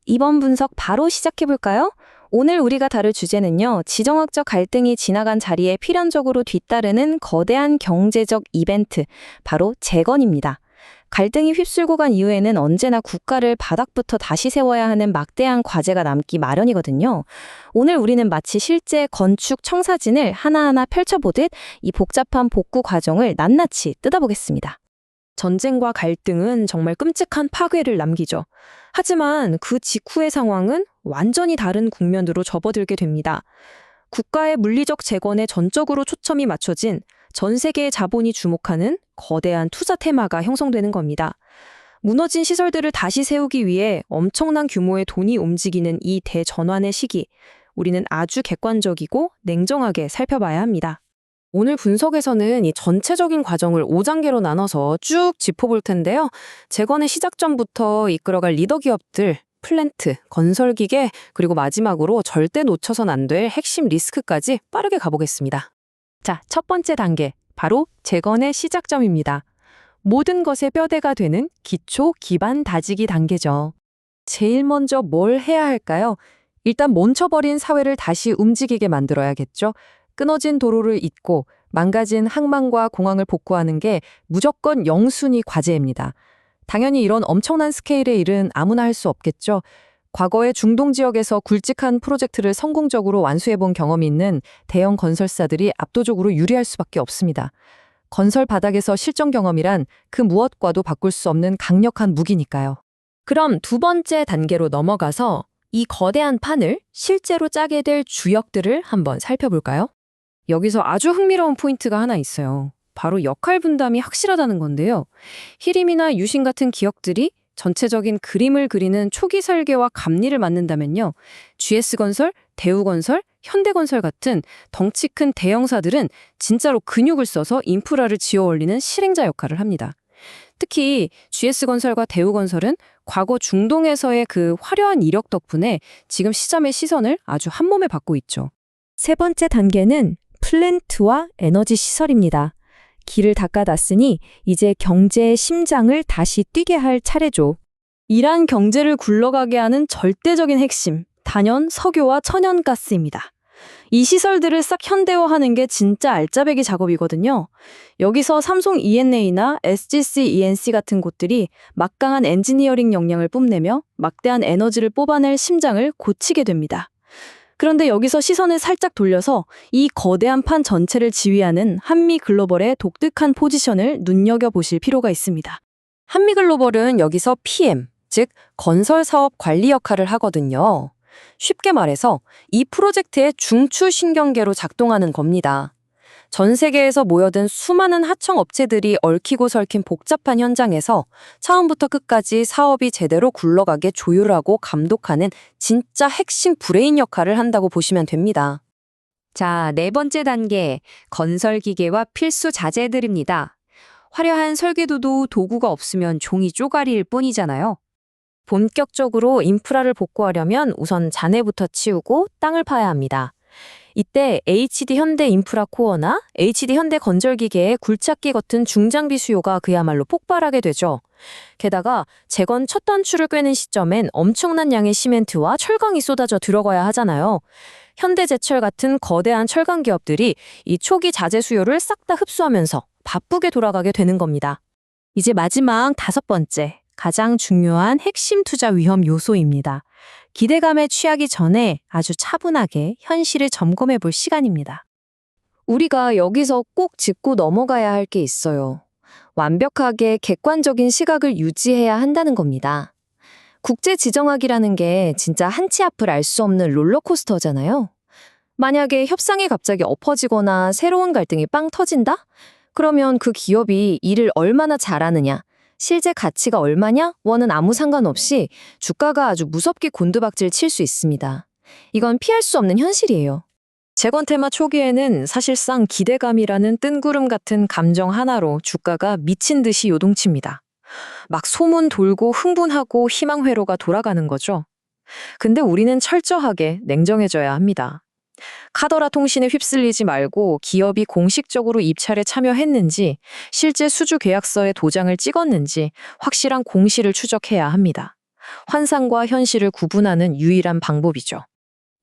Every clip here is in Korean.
이번 분석 바로 시작해볼까요? 오늘 우리가 다룰 주제는요, 지정학적 갈등이 지나간 자리에 필연적으로 뒤따르는 거대한 경제적 이벤트, 바로 재건입니다. 갈등이 휩쓸고 간 이후에는 언제나 국가를 바닥부터 다시 세워야 하는 막대한 과제가 남기 마련이거든요. 오늘 우리는 마치 실제 건축 청사진을 하나하나 펼쳐보듯 이 복잡한 복구 과정을 낱낱이 뜯어보겠습니다. 전쟁과 갈등은 정말 끔찍한 파괴를 남기죠. 하지만 그 직후의 상황은 완전히 다른 국면으로 접어들게 됩니다. 국가의 물리적 재건에 전적으로 초점이 맞춰진 전 세계의 자본이 주목하는 거대한 투자 테마가 형성되는 겁니다. 무너진 시설들을 다시 세우기 위해 엄청난 규모의 돈이 움직이는 이 대전환의 시기, 우리는 아주 객관적이고 냉정하게 살펴봐야 합니다. 오늘 분석에서는 이 전체적인 과정을 5단계로 나눠서 쭉 짚어볼 텐데요. 재건의 시작점부터 이끌어갈 리더 기업들, 플랜트, 건설기계, 그리고 마지막으로 절대 놓쳐선 안 될 핵심 리스크까지 빠르게 가보겠습니다. 자, 첫 번째 단계, 바로 재건의 시작점입니다. 모든 것의 뼈대가 되는 기초 기반 다지기 단계죠. 제일 먼저 뭘 해야 할까요? 일단 멈춰버린 사회를 다시 움직이게 만들어야겠죠. 끊어진 도로를 잇고 망가진 항만과 공항을 복구하는 게 무조건 영순위 과제입니다. 당연히 이런 엄청난 스케일의 일은 아무나 할 수 없겠죠. 과거에 중동 지역에서 굵직한 프로젝트를 성공적으로 완수해본 경험이 있는 대형 건설사들이 압도적으로 유리할 수밖에 없습니다. 건설 바닥에서 실전 경험이란 그 무엇과도 바꿀 수 없는 강력한 무기니까요. 그럼 두 번째 단계로 넘어가서 이 거대한 판을 실제로 짜게 될 주역들을 한번 살펴볼까요? 여기서 아주 흥미로운 포인트가 하나 있어요. 바로 역할 분담이 확실하다는 건데요. 히림이나 유신 같은 기업들이 전체적인 그림을 그리는 초기 설계와 감리를 맡는다면요. GS건설, 대우건설, 현대건설 같은 덩치 큰 대형사들은 진짜로 근육을 써서 인프라를 지어 올리는 실행자 역할을 합니다. 특히 GS건설과 대우건설은 과거 중동에서의 그 화려한 이력 덕분에 지금 시장의 시선을 아주 한몸에 받고 있죠. 세 번째 단계는 플랜트와 에너지 시설입니다. 길을 닦아놨으니 이제 경제의 심장을 다시 뛰게 할 차례죠. 이란 경제를 굴러가게 하는 절대적인 핵심, 단연 석유와 천연가스입니다. 이 시설들을 싹 현대화하는 게 진짜 알짜배기 작업이거든요. 여기서 삼성 E&A나 SGC E&C 같은 곳들이 막강한 엔지니어링 역량을 뽐내며 막대한 에너지를 뽑아낼 심장을 고치게 됩니다. 그런데 여기서 시선을 살짝 돌려서 이 거대한 판 전체를 지휘하는 한미글로벌의 독특한 포지션을 눈여겨보실 필요가 있습니다. 한미글로벌은 여기서 PM, 즉 건설사업 관리 역할을 하거든요. 쉽게 말해서 이 프로젝트의 중추 신경계로 작동하는 겁니다. 전 세계에서 모여든 수많은 하청 업체들이 얽히고 설킨 복잡한 현장에서 처음부터 끝까지 사업이 제대로 굴러가게 조율하고 감독하는 진짜 핵심 브레인 역할을 한다고 보시면 됩니다. 자, 네 번째 단계, 건설기계와 필수 자재들입니다. 화려한 설계도도 도구가 없으면 종이 쪼가리일 뿐이잖아요. 본격적으로 인프라를 복구하려면 우선 잔해부터 치우고 땅을 파야 합니다. 이때 HD 현대 인프라 코어나 HD 현대 건설기계의 굴착기 같은 중장비 수요가 그야말로 폭발하게 되죠. 게다가 재건 첫 단추를 꿰는 시점엔 엄청난 양의 시멘트와 철강이 쏟아져 들어가야 하잖아요. 현대제철 같은 거대한 철강 기업들이 이 초기 자재 수요를 싹 다 흡수하면서 바쁘게 돌아가게 되는 겁니다. 이제 마지막 다섯 번째, 가장 중요한 핵심 투자 위험 요소입니다. 기대감에 취하기 전에 아주 차분하게 현실을 점검해 볼 시간입니다. 우리가 여기서 꼭 짚고 넘어가야 할 게 있어요. 완벽하게 객관적인 시각을 유지해야 한다는 겁니다. 국제지정학이라는 게 진짜 한치 앞을 알 수 없는 롤러코스터잖아요. 만약에 협상이 갑자기 엎어지거나 새로운 갈등이 빵 터진다? 그러면 그 기업이 일을 얼마나 잘하느냐, 실제 가치가 얼마냐? 와는 아무 상관없이 주가가 아주 무섭게 곤두박질 칠 수 있습니다. 이건 피할 수 없는 현실이에요. 재건 테마 초기에는 사실상 기대감이라는 뜬구름 같은 감정 하나로 주가가 미친 듯이 요동칩니다. 막 소문 돌고 흥분하고 희망 회로가 돌아가는 거죠. 근데 우리는 철저하게 냉정해져야 합니다. 카더라 통신에 휩쓸리지 말고 기업이 공식적으로 입찰에 참여했는지, 실제 수주 계약서에 도장을 찍었는지 확실한 공시를 추적해야 합니다. 환상과 현실을 구분하는 유일한 방법이죠.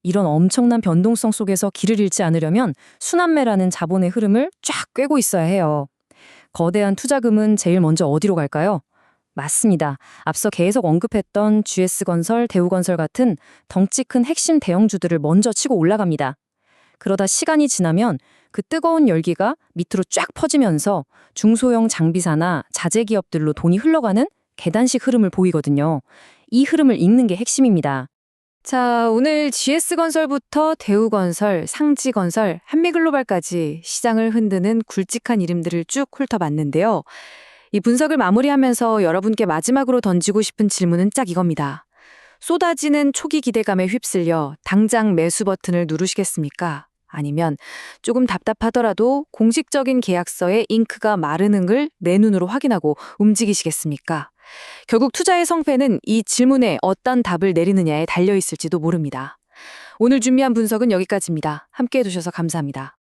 이런 엄청난 변동성 속에서 길을 잃지 않으려면 순환매라는 자본의 흐름을 쫙 꿰고 있어야 해요. 거대한 투자금은 제일 먼저 어디로 갈까요? 맞습니다. 앞서 계속 언급했던 GS건설, 대우건설 같은 덩치 큰 핵심 대형주들을 먼저 치고 올라갑니다. 그러다 시간이 지나면 그 뜨거운 열기가 밑으로 쫙 퍼지면서 중소형 장비사나 자재기업들로 돈이 흘러가는 계단식 흐름을 보이거든요. 이 흐름을 읽는 게 핵심입니다. 자, 오늘 GS건설부터 대우건설, 상지건설, 한미글로벌까지 시장을 흔드는 굵직한 이름들을 쭉 훑어봤는데요. 이 분석을 마무리하면서 여러분께 마지막으로 던지고 싶은 질문은 딱 이겁니다. 쏟아지는 초기 기대감에 휩쓸려 당장 매수 버튼을 누르시겠습니까? 아니면 조금 답답하더라도 공식적인 계약서에 잉크가 마르는 걸 내 눈으로 확인하고 움직이시겠습니까? 결국 투자의 성패는 이 질문에 어떤 답을 내리느냐에 달려 있을지도 모릅니다. 오늘 준비한 분석은 여기까지입니다. 함께 해주셔서 감사합니다.